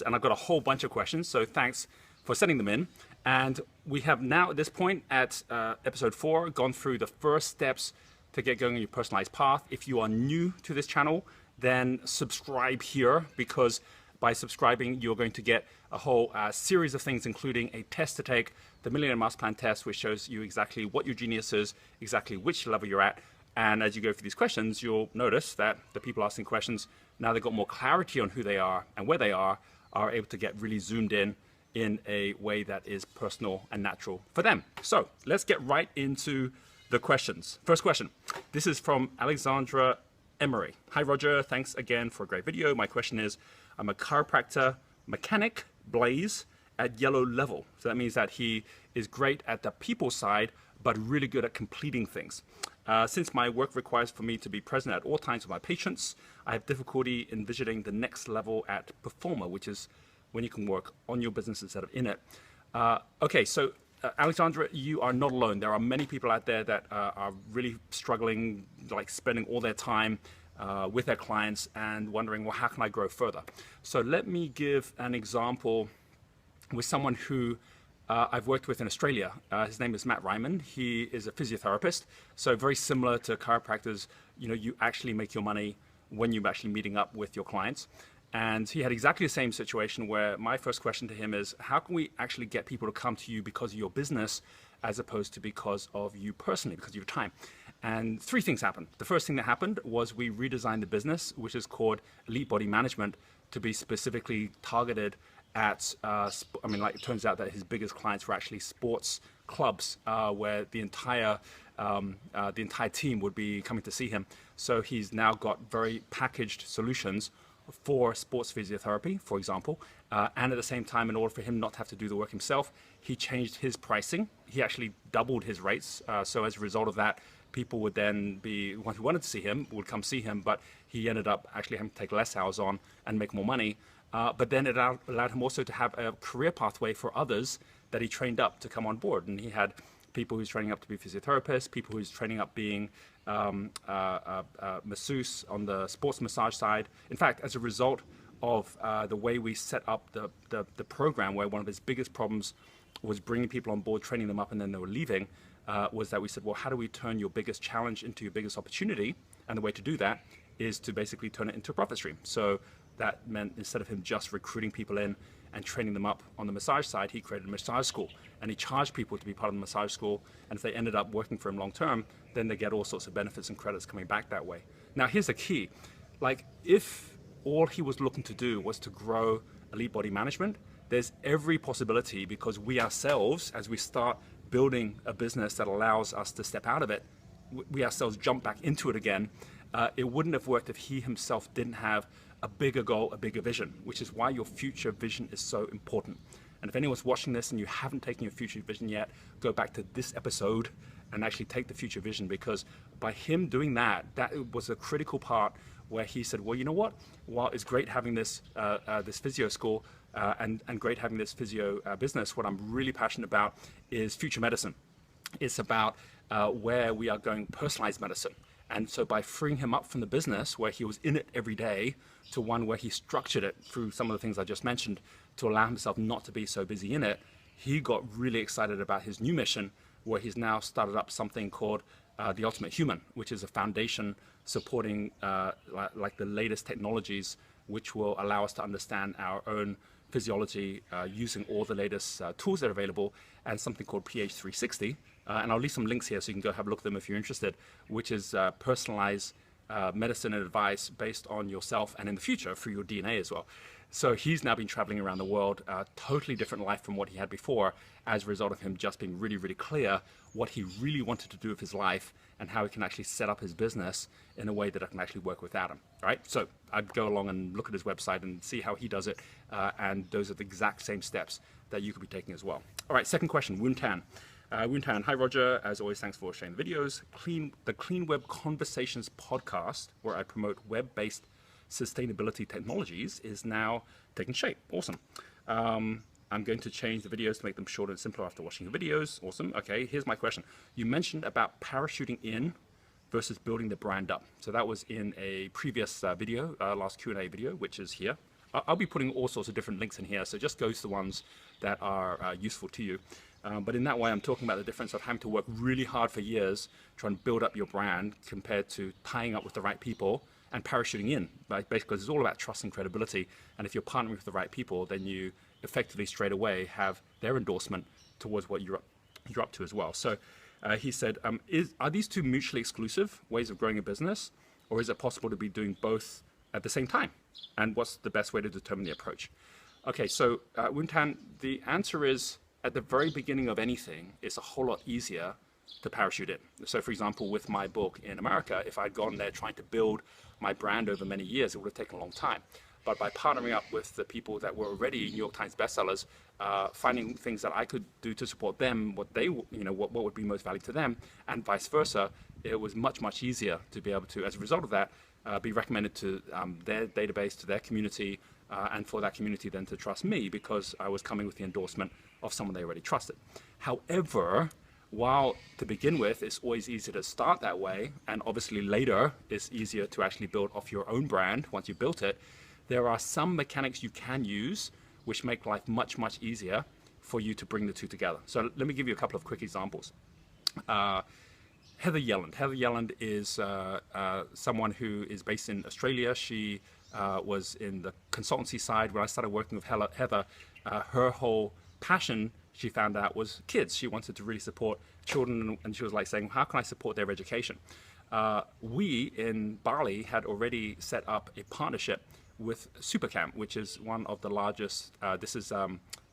and I've got a whole bunch of questions, so thanks for sending them in. And we have now at this point at episode 4 gone through the first steps to get going on your personalized path. If you are new to this channel, then subscribe here, because by subscribing you're going to get a whole series of things, including a test to take, the Millionaire Master Plan test, which shows you exactly what your genius is, exactly which level you're at. And as you go through these questions, you'll notice that the people asking questions, now they've got more clarity on who they are and where they are able to get really zoomed in a way that is personal and natural for them. So let's get right into the questions. First question. This is from Alexandra Emery. Hi, Roger. Thanks again for a great video. My question is, I'm a chiropractor mechanic, Blaze, at yellow level. So that means that he is great at the people side, but really good at completing things. Since my work requires for me to be present at all times with my patients, I have difficulty envisioning the next level at performer, which is when you can work on your business instead of in it. Okay, so Alexandra, you are not alone. There are many people out there that are really struggling, like spending all their time with their clients and wondering, well, how can I grow further? So let me give an example with someone who I've worked with in Australia. His name is Matt Ryman. He is a physiotherapist. So very similar to chiropractors, you know, you actually make your money when you're actually meeting up with your clients. And he had exactly the same situation where my first question to him is, how can we actually get people to come to you because of your business as opposed to because of you personally, because of your time? And 3 things happened. The first thing that happened was we redesigned the business, which is called Elite Body Management, to be specifically targeted at, it turns out that his biggest clients were actually sports clubs, where the entire team would be coming to see him. So he's now got very packaged solutions for sports physiotherapy, for example, and at the same time, in order for him not to have to do the work himself, he changed his pricing. He actually doubled his rates. So as a result of that, people would then be, ones who wanted to see him would come see him, but he ended up actually having to take less hours on and make more money. But then it allowed him also to have a career pathway for others that he trained up to come on board. And he had people who's training up to be physiotherapists, people who's training up being masseuse on the sports massage side. In fact, as a result of the way we set up the program, where one of his biggest problems was bringing people on board, training them up, and then they were leaving, was that we said, well, how do we turn your biggest challenge into your biggest opportunity? And the way to do that is to basically turn it into a profit stream. So that meant instead of him just recruiting people in and training them up on the massage side, he created a massage school, and he charged people to be part of the massage school. And if they ended up working for him long term, then they get all sorts of benefits and credits coming back that way. Now, here's the key. Like, if all he was looking to do was to grow Elite Body Management, there's every possibility, because we ourselves, as we start building a business that allows us to step out of it, we ourselves jump back into it again. It wouldn't have worked if he himself didn't have a bigger goal, a bigger vision, which is why your future vision is so important. And if anyone's watching this and you haven't taken your future vision yet, go back to this episode and actually take the future vision, because by him doing that, that was a critical part where he said, well, you know what? While it's great having this this physio school and great having this physio business, what I'm really passionate about is future medicine. It's about where we are going personalized medicine. And so by freeing him up from the business where he was in it every day to one where he structured it through some of the things I just mentioned to allow himself not to be so busy in it, he got really excited about his new mission, where he's now started up something called The Ultimate Human, which is a foundation supporting like the latest technologies which will allow us to understand our own physiology using all the latest tools that are available, and something called PH360. And I'll leave some links here so you can go have a look at them if you're interested, which is personalized medicine and advice based on yourself and in the future through your DNA as well. So he's now been traveling around the world, totally different life from what he had before, as a result of him just being really, really clear what he really wanted to do with his life and how he can actually set up his business in a way that I can actually work without him, right? So I'd go along and look at his website and see how he does it, and those are the exact same steps that you could be taking as well. All right, second question, Woon Tan. Woon Tan, hi Roger, as always, thanks for sharing the videos. The Clean Web Conversations podcast, where I promote web-based sustainability technologies, is now taking shape. Awesome. I'm going to change the videos to make them shorter and simpler after watching the videos. Awesome. Okay, here's my question. You mentioned about parachuting in versus building the brand up. So that was in a previous video, last Q&A video, which is here. I'll be putting all sorts of different links in here, so just go to the ones that are useful to you. But in that way, I'm talking about the difference of having to work really hard for years trying to build up your brand compared to tying up with the right people and parachuting in. Right? Basically, it's all about trust and credibility. And if you're partnering with the right people, then you effectively straight away have their endorsement towards what you're up to as well. So he said, are these two mutually exclusive ways of growing a business, or is it possible to be doing both at the same time? And what's the best way to determine the approach? Okay, so Wuntan, the answer is, at the very beginning of anything, it's a whole lot easier to parachute in. So for example, with my book in America, if I'd gone there trying to build my brand over many years, it would have taken a long time. But by partnering up with the people that were already New York Times bestsellers, finding things that I could do to support them, what would be most valuable to them, and vice versa, it was much, much easier to be able to, as a result of that, be recommended to their database, to their community, and for that community then to trust me because I was coming with the endorsement of someone they already trusted. However, while to begin with, it's always easier to start that way, and obviously later it's easier to actually build off your own brand once you've built it, there are some mechanics you can use which make life much, much easier for you to bring the two together. So let me give you a couple of quick examples. Heather Yelland. Heather Yelland is someone who is based in Australia. She was in the consultancy side. When I started working with Heather, her whole passion, she found out, was kids. She wanted to really support children, and she was like saying, how can I support their education? We in Bali had already set up a partnership with Supercamp, which is one of the largest, this is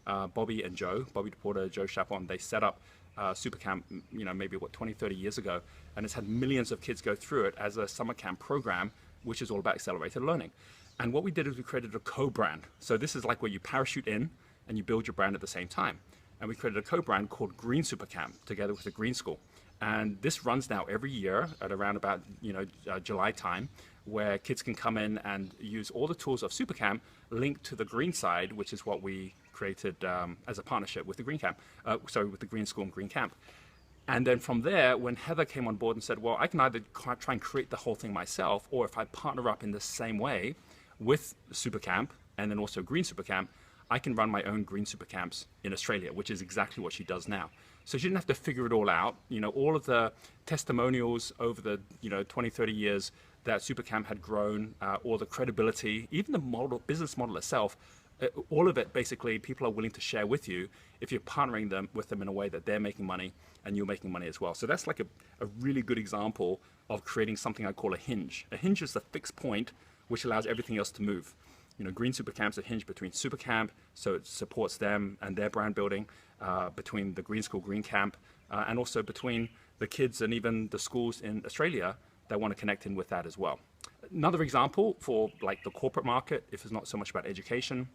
Bobby and Joe, Bobby DePorter, Joe Chapon. They set up Supercamp, maybe 20, 30 years ago, and it's had millions of kids go through it as a summer camp program, which is all about accelerated learning. And what we did is we created a co-brand. So this is like where you parachute in and you build your brand at the same time. And we created a co-brand called Green Supercamp together with the Green School. And this runs now every year at around about July time, where kids can come in and use all the tools of Supercamp linked to the green side, which is what we created as a partnership with the with the Green School and Green Camp. And then from there, when Heather came on board and said, well, I can either try and create the whole thing myself, or if I partner up in the same way with Supercamp and then also Green Supercamp, I can run my own Green Supercamps in Australia, which is exactly what she does now. So she didn't have to figure it all out. All of the testimonials over the 20, 30 years that Supercamp had grown, or the credibility, even the business model itself, all of it basically people are willing to share with you if you're partnering with them in a way that they're making money and you're making money as well. So that's like a really good example of creating something I call a hinge. A hinge is the fixed point which allows everything else to move. Green Supercamp's a hinge between Supercamp, so it supports them and their brand building, between the Green School, Green Camp, and also between the kids and even the schools in Australia that want to connect in with that as well. Another example for like the corporate market, if it's not so much about education,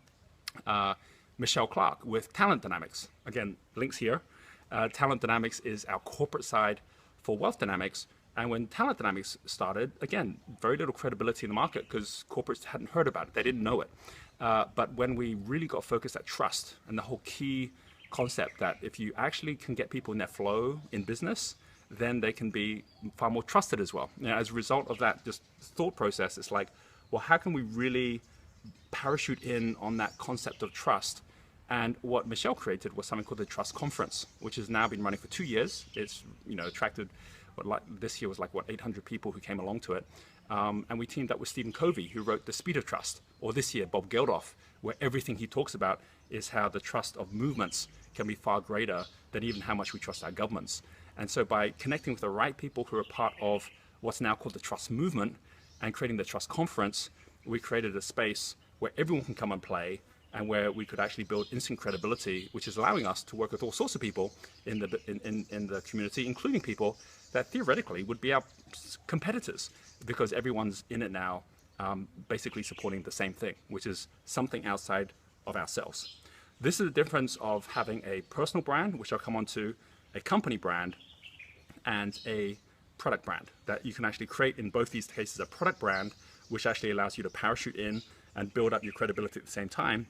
Michelle Clark with Talent Dynamics. Again, links here. Talent Dynamics is our corporate side for Wealth Dynamics. And when Talent Dynamics started, again, very little credibility in the market because corporates hadn't heard about it. They didn't know it. But when we really got focused at trust and the whole key concept that if you actually can get people in their flow in business, then they can be far more trusted as well. As a result of that just thought process, it's like, well, how can we really parachute in on that concept of trust? And what Michelle created was something called the Trust Conference, which has now been running for 2 years. It's attracted, this year was 800 people who came along to it. And we teamed up with Stephen Covey, who wrote The Speed of Trust, or this year, Bob Geldof, where everything he talks about is how the trust of movements can be far greater than even how much we trust our governments. And so by connecting with the right people who are part of what's now called the Trust Movement and creating the Trust Conference, we created a space where everyone can come and play and where we could actually build instant credibility, which is allowing us to work with all sorts of people in the community, including people that theoretically would be our competitors, because everyone's in it now, basically supporting the same thing, which is something outside of ourselves. This is the difference of having a personal brand, which I'll come on to, a company brand, and a product brand. That you can actually create in both these cases a product brand, which actually allows you to parachute in and build up your credibility at the same time.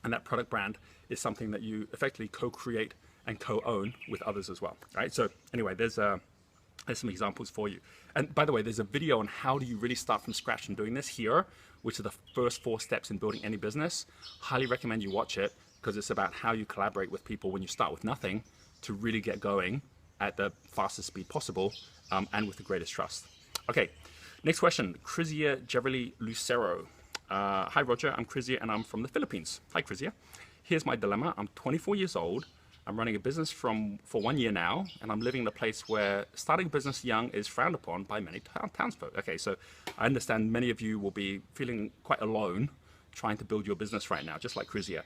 And that product brand is something that you effectively co-create and co-own with others as well, right? So anyway, there's There's some examples for you. And by the way, there's a video on how do you really start from scratch and doing this here, which are the first 4 steps in building any business. Highly recommend you watch it because it's about how you collaborate with people when you start with nothing to really get going at the fastest speed possible and with the greatest trust. Okay, next question. Crizia Jeverly Lucero. Hi Roger, I'm Crizia and I'm from the Philippines. Hi Crizia. Here's my dilemma. I'm 24 years old. I'm running a business for 1 year now, and I'm living in a place where starting a business young is frowned upon by many townsfolk. Okay, so I understand many of you will be feeling quite alone trying to build your business right now, just like Crizia.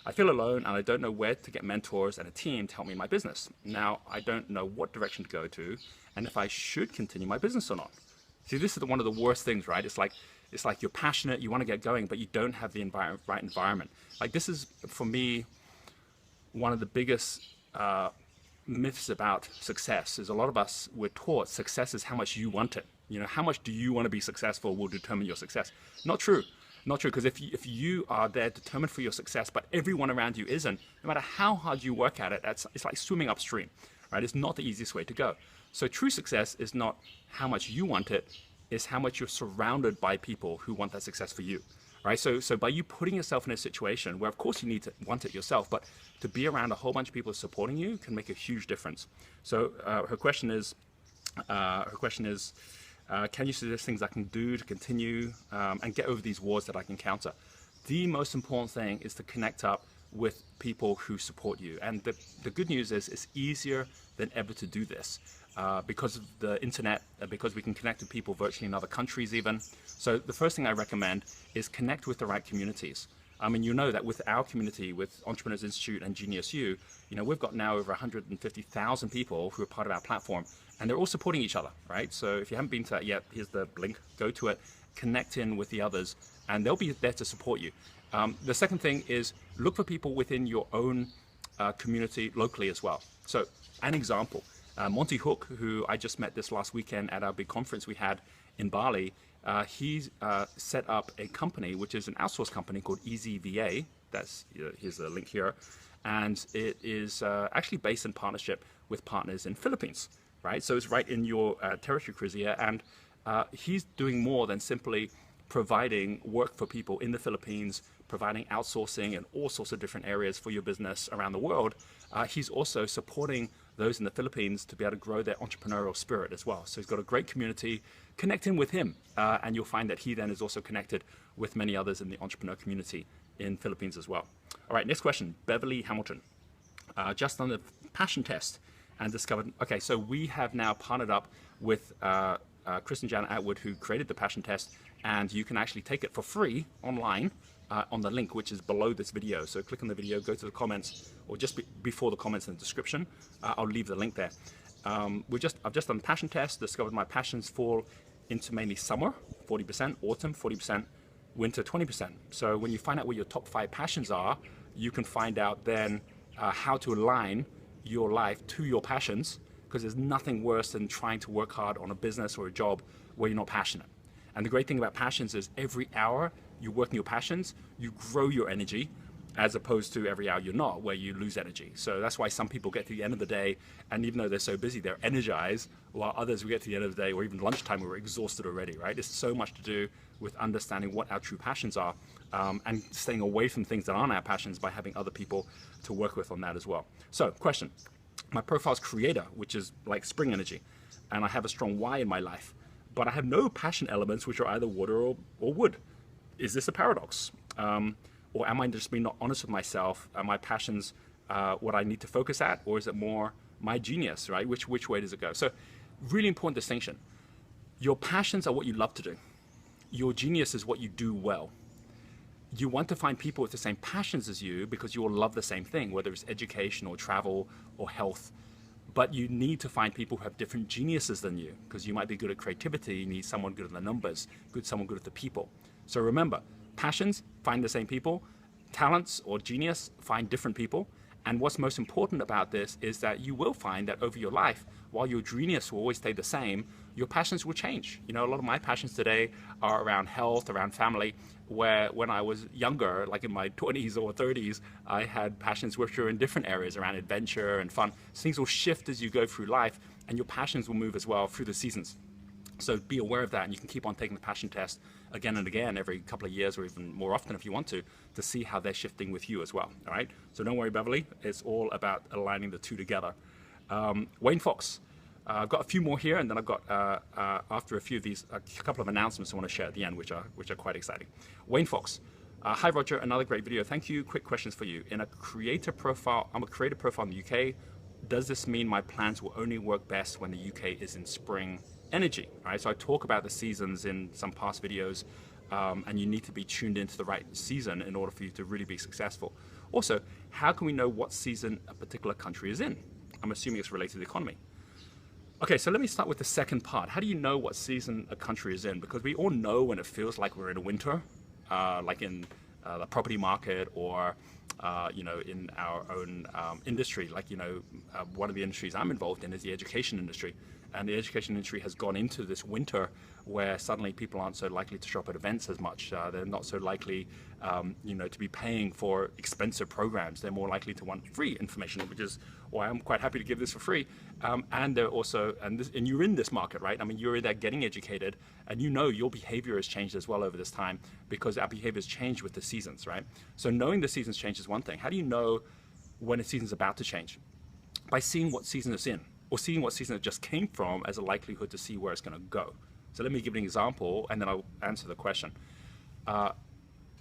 I feel alone and I don't know where to get mentors and a team to help me in my business. Now, I don't know what direction to go to and if I should continue my business or not. See, this is one of the worst things, right? It's like you're passionate, you want to get going, but you don't have the right environment. Like this is, for me, one of the biggest myths about success is a lot of us, we're taught success is how much you want it. You know, how much do you want to be successful will determine your success. Not true. Not true, because if you are there determined for your success, but everyone around you isn't, no matter how hard you work at it, it's like swimming upstream, right? It's not the easiest way to go. So true success is not how much you want it, it's how much you're surrounded by people who want that success for you, right? So by you putting yourself in a situation where, of course, you need to want it yourself, but to be around a whole bunch of people supporting you can make a huge difference. So her question is, can you suggest things I can do to continue and get over these walls that I can encounter? The most important thing is to connect up with people who support you. And the good news is it's easier than ever to do this because of the internet, because we can connect with people virtually in other countries even. So the first thing I recommend is connect with the right communities. I mean, you know that with our community, with Entrepreneurs Institute and Genius U, you know, we've got now over 150,000 people who are part of our platform, and they're all supporting each other, right? So if you haven't been to that yet, here's the link, go to it, connect in with the others, and they'll be there to support you. The second thing is look for people within your own community locally as well. So an example, Monty Hook, who I just met this last weekend at our big conference we had in Bali, he's set up a company, which is an outsourced company called EasyVA. That's, here's the link here. And it is actually based in partnership with partners in Philippines, right? So it's right in your territory, Crizia. And he's doing more than simply providing work for people in the Philippines, providing outsourcing in all sorts of different areas for your business around the world. He's also supporting those in the Philippines to be able to grow their entrepreneurial spirit as well. So he's got a great community. Connect in with him, and you'll find that he then is also connected with many others in the entrepreneur community in Philippines as well. All right, next question, Beverly Hamilton. Just done the passion test and discovered, okay, so we have now partnered up with Chris and Janet Atwood, who created the passion test, and you can actually take it for free online on the link, which is below this video. So click on the video, go to the comments, or just before the comments in the description. I'll leave the link there. I've just done the passion test, discovered my passions fall into mainly summer, 40%, autumn, 40%, winter, 20%. So when you find out what your top 5 passions are, you can find out then how to align your life to your passions, because there's nothing worse than trying to work hard on a business or a job where you're not passionate. And the great thing about passions is every hour you work in your passions, you grow your energy, as opposed to every hour you're not, where you lose energy. So that's why some people get to the end of the day, and even though they're so busy, they're energized, while others, we get to the end of the day, or even lunchtime, we're exhausted already, right? It's so much to do with understanding what our true passions are, and staying away from things that aren't our passions by having other people to work with on that as well. So, question. My profile's creator, which is like spring energy, and I have a strong why in my life, but I have no passion elements, which are either water or wood. Is this a paradox? Or am I just being not honest with myself? Are my passions what I need to focus at, or is it more my genius, right? Which way does it go? So really important distinction. Your passions are what you love to do. Your genius is what you do well. You want to find people with the same passions as you because you all love the same thing, whether it's education or travel or health. But you need to find people who have different geniuses than you, because you might be good at creativity, you need someone good at the numbers, someone good at the people. So remember, passions, find the same people. Talents or genius, find different people. And what's most important about this is that you will find that over your life, while your genius will always stay the same, your passions will change. You know, a lot of my passions today are around health, around family, where when I was younger, like in my 20s or 30s, I had passions which were in different areas around adventure and fun. Things will shift as you go through life, and your passions will move as well through the seasons. So be aware of that, and you can keep on taking the passion test again and again every couple of years, or even more often if you want to see how they're shifting with you as well. All right. So don't worry, Beverly. It's all about aligning the two together. Wayne Fox. I've got a few more here, and then I've got after a few of these, a couple of announcements I want to share at the end, which are quite exciting. Wayne Fox. Hi Roger, another great video. Thank you. Quick questions for you. In a creator profile, I'm a creator profile in the UK. Does this mean my plans will only work best when the UK is in spring energy? All right, so I talk about the seasons in some past videos, and you need to be tuned into the right season in order for you to really be successful. Also, how can we know what season a particular country is in? I'm assuming it's related to the economy. Okay, so let me start with the second part. How do you know what season a country is in? Because we all know when it feels like we're in a winter, like in the property market, or in our own industry. Like, one of the industries I'm involved in is the education industry. And the education industry has gone into this winter where suddenly people aren't so likely to shop at events as much. They're not so likely, to be paying for expensive programs. They're more likely to want free information, which is why I'm quite happy to give this for free. And they're also, and you're in this market, right? I mean, you're there getting educated, and your behavior has changed as well over this time, because our behavior has changed with the seasons, right? So knowing the seasons change is one thing. How do you know when a season's about to change? By seeing what season it's in, or seeing what season it just came from as a likelihood to see where it's going to go. So let me give an example, and then I'll answer the question.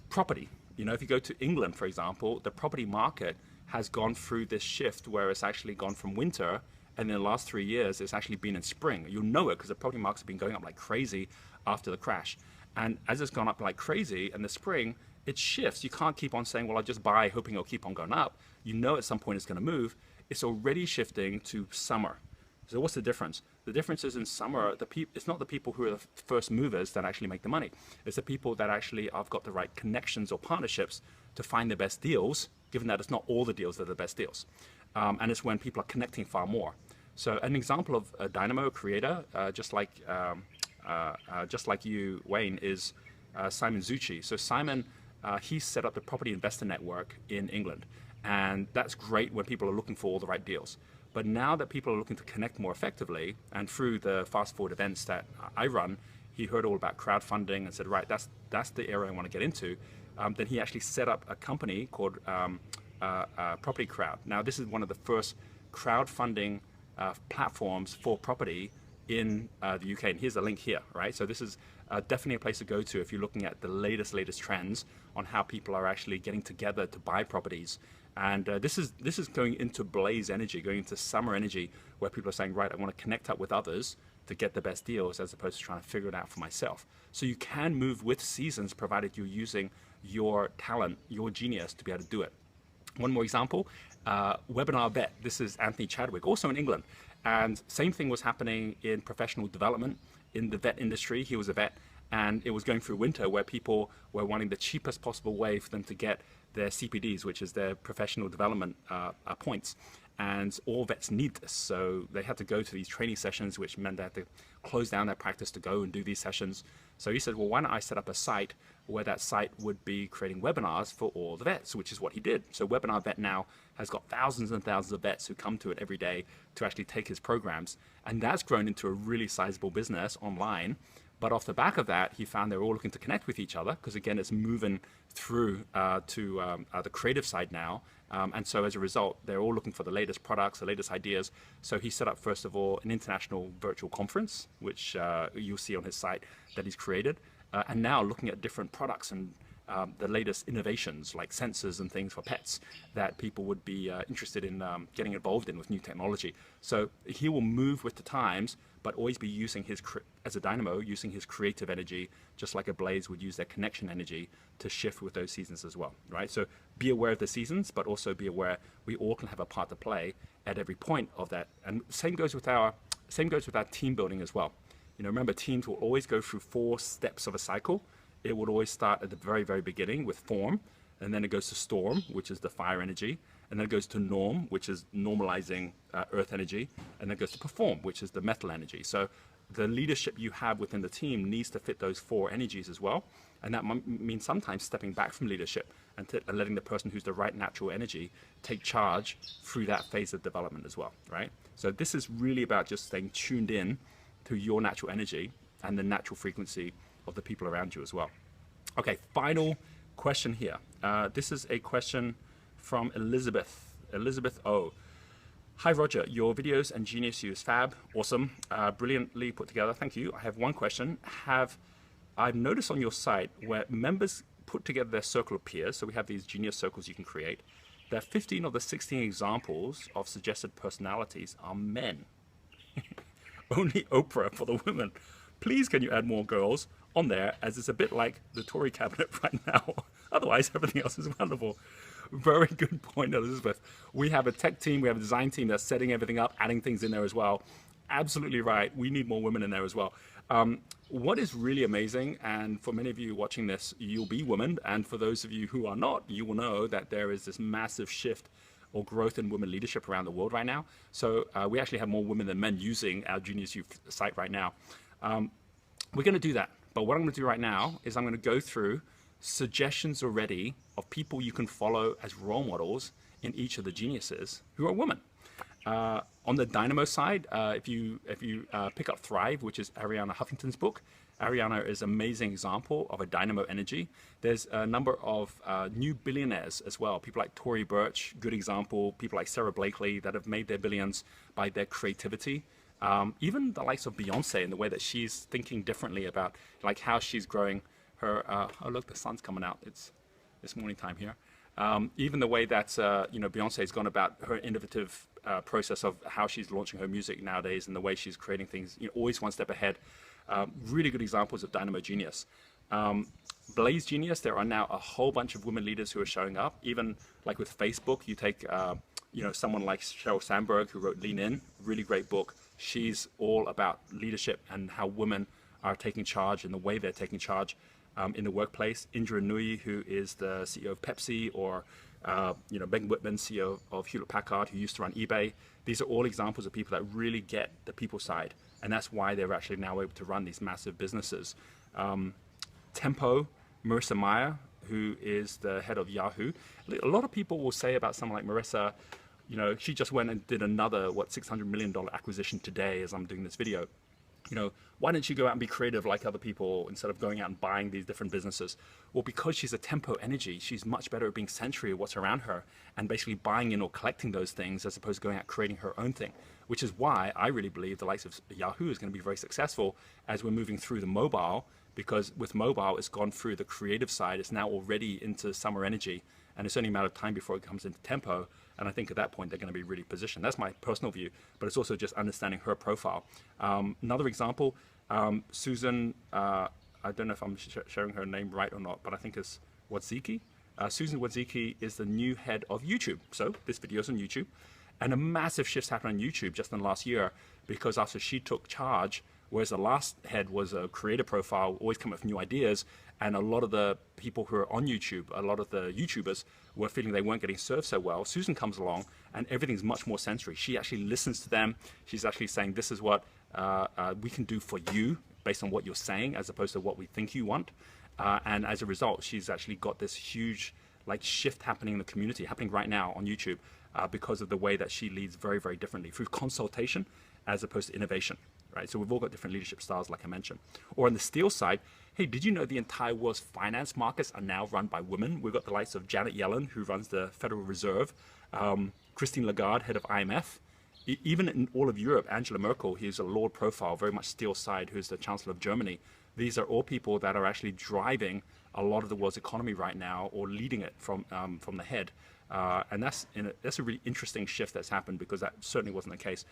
Property. If you go to England, for example, the property market has gone through this shift where it's actually gone from winter, and in the last 3 years, it's actually been in spring. You'll know it because the property market's been going up like crazy after the crash. And as it's gone up like crazy in the spring, it shifts. You can't keep on saying, well, I'll just buy hoping it'll keep on going up. At some point it's going to move. It's already shifting to summer. So what's the difference? The difference is in summer, it's not the people who are the first movers that actually make the money. It's the people that actually have got the right connections or partnerships to find the best deals, given that it's not all the deals that are the best deals. And it's when people are connecting far more. So an example of a dynamo creator, just like you, Wayne, is Simon Zucchi. So Simon, he set up the Property Investor Network in England. And that's great when people are looking for all the right deals. But now that people are looking to connect more effectively, and through the fast forward events that I run, he heard all about crowdfunding and said, right, that's the area I want to get into. Then he actually set up a company called Property Crowd. Now, this is one of the first crowdfunding platforms for property in the UK. And here's a link here, right? So this is definitely a place to go to if you're looking at the latest trends on how people are actually getting together to buy properties. And this is going into blaze energy, going into summer energy, where people are saying, right, I want to connect up with others to get the best deals, as opposed to trying to figure it out for myself. So you can move with seasons, provided you're using your talent, your genius, to be able to do it. One more example, Webinar Vet. This is Anthony Chadwick, also in England. And same thing was happening in professional development in the vet industry. He was a vet, and it was going through winter where people were wanting the cheapest possible way for them to get their CPDs, which is their professional development points. And all vets need this. So they had to go to these training sessions, which meant they had to close down their practice to go and do these sessions. So he said, well, why don't I set up a site where that site would be creating webinars for all the vets, which is what he did. So Webinar Vet now has got thousands and thousands of vets who come to it every day to actually take his programs. And that's grown into a really sizable business online. But off the back of that, he found they were all looking to connect with each other, because again, it's moving through to the creative side now. And so as a result, they're all looking for the latest products, the latest ideas. So he set up, first of all, an international virtual conference, which you'll see on his site that he's created. And now looking at different products and the latest innovations like sensors and things for pets that people would be interested in getting involved in with new technology. So he will move with the times, but always be using as a dynamo, using his creative energy, just like a blaze would use their connection energy to shift with those seasons as well, right? So be aware of the seasons, but also be aware we all can have a part to play at every point of that. And same goes with our team building as well. Remember, teams will always go through 4 steps of a cycle. It would always start at the very, very beginning with form, and then it goes to storm, which is the fire energy, and then it goes to norm, which is normalizing earth energy, and then it goes to perform, which is the metal energy. So the leadership you have within the team needs to fit those 4 energies as well, and that means sometimes stepping back from leadership and letting the person who's the right natural energy take charge through that phase of development as well, right? So this is really about just staying tuned in to your natural energy and the natural frequency of the people around you as well. Okay, final question here. This is a question from Elizabeth. Elizabeth O. Hi Roger, your videos and Genius You is fab, awesome, brilliantly put together, thank you. I have one question. I've noticed on your site where members put together their circle of peers, so we have these Genius circles you can create, that 15 of the 16 examples of suggested personalities are men. Only Oprah for the women. Please can you add more girls on there, as it's a bit like the Tory cabinet right now. Otherwise, everything else is wonderful. Very good point, Elizabeth. We have a tech team, we have a design team that's setting everything up, adding things in there as well. Absolutely right. We need more women in there as well. What is really amazing, and for many of you watching this, you'll be women, and for those of you who are not, you will know that there is this massive shift or growth in women leadership around the world right now. So we actually have more women than men using our Genius Youth site right now. We're going to do that. But what I'm going to do right now is I'm going to go through suggestions already of people you can follow as role models in each of the geniuses who are women. On the Dynamo side, if you pick up Thrive, which is Arianna Huffington's book, Arianna is an amazing example of a dynamo energy. There's a number of new billionaires as well. People like Tory Burch, good example. People like Sarah Blakely that have made their billions by their creativity. Even the likes of Beyonce and the way that she's thinking differently about like how she's growing her. Oh look, the sun's coming out. It's morning time here. Even the way that Beyonce has gone about her innovative process of how she's launching her music nowadays and the way she's creating things, always one step ahead. Really good examples of dynamo genius. Blaze genius, there are now a whole bunch of women leaders who are showing up. Even like with Facebook, you take someone like Sheryl Sandberg who wrote Lean In, really great book. She's all about leadership and how women are taking charge and the way they're taking charge in the workplace. Indra Nooyi, who is the CEO of Pepsi, or Ben Whitman, CEO of Hewlett Packard, who used to run eBay. These are all examples of people that really get the people side, and that's why they're actually now able to run these massive businesses. Tempo, Marissa Mayer, who is the head of Yahoo. A lot of people will say about someone like Marissa, she just went and did another, $600 million acquisition today as I'm doing this video. Why don't you go out and be creative like other people instead of going out and buying these different businesses? Well, because she's a tempo energy, she's much better at being sensory of what's around her and basically buying in or collecting those things as opposed to going out creating her own thing, which is why I really believe the likes of Yahoo is going to be very successful as we're moving through the mobile, because with mobile, it's gone through the creative side. It's now already into summer energy, and it's only a matter of time before it comes into tempo. And I think at that point, they're going to be really positioned. That's my personal view, but it's also just understanding her profile. Another example, Susan, I don't know if I'm sharing her name right or not, but I think it's Wadziki. Susan Wadziki is the new head of YouTube. So this video is on YouTube. And a massive shift happened on YouTube just in the last year, because after she took charge, whereas the last head was a creator profile, always come up with new ideas, and a lot of the people who are on YouTube, a lot of the YouTubers were feeling they weren't getting served so well. Susan comes along and everything's much more sensory. She actually listens to them. She's actually saying, this is what we can do for you based on what you're saying, as opposed to what we think you want. And as a result, she's actually got this huge shift happening in the community, happening right now on YouTube, because of the way that she leads very, very differently through consultation as opposed to innovation. Right? So we've all got different leadership styles, like I mentioned. Or on the steel side, hey, did you know the entire world's finance markets are now run by women? We've got the likes of Janet Yellen, who runs the Federal Reserve, Christine Lagarde, head of IMF. Even in all of Europe, Angela Merkel, who's a Lord profile, very much steel side, who's the Chancellor of Germany. These are all people that are actually driving a lot of the world's economy right now, or leading it from the head. And that's a really interesting shift that's happened, because that certainly wasn't the case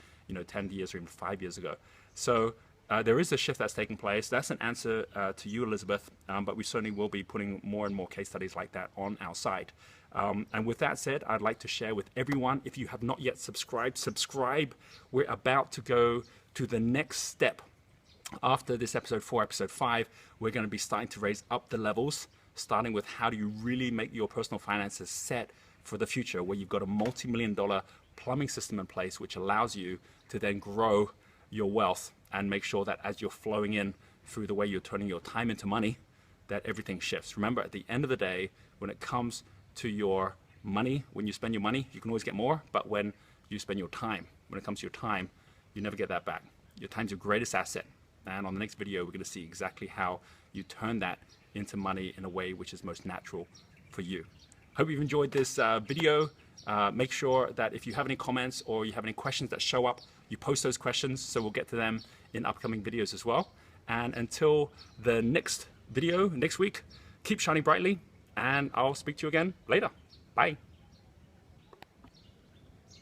10 years or even 5 years ago. So there is a shift that's taking place. That's an answer to you, Elizabeth, but we certainly will be putting more and more case studies like that on our site. And with that said, I'd like to share with everyone, if you have not yet subscribed, subscribe. We're about to go to the next step. After this episode 4, episode 5, we're going to be starting to raise up the levels, starting with how do you really make your personal finances set for the future, where you've got a multi-million-dollar plumbing system in place, which allows you to then grow your wealth and make sure that as you're flowing in through the way you're turning your time into money, that everything shifts. Remember, at the end of the day, when it comes to your money. When you spend your money, you can always get more, but when you spend your time, when it comes to your time, you never get that back. Your time's your greatest asset. And on the next video, we're going to see exactly how you turn that into money in a way which is most natural for you. Hope you've enjoyed this video. Make sure that if you have any comments or you have any questions that show up, you post those questions so we'll get to them in upcoming videos as well. And until the next video next week, keep shining brightly, and I'll speak to you again later. Bye.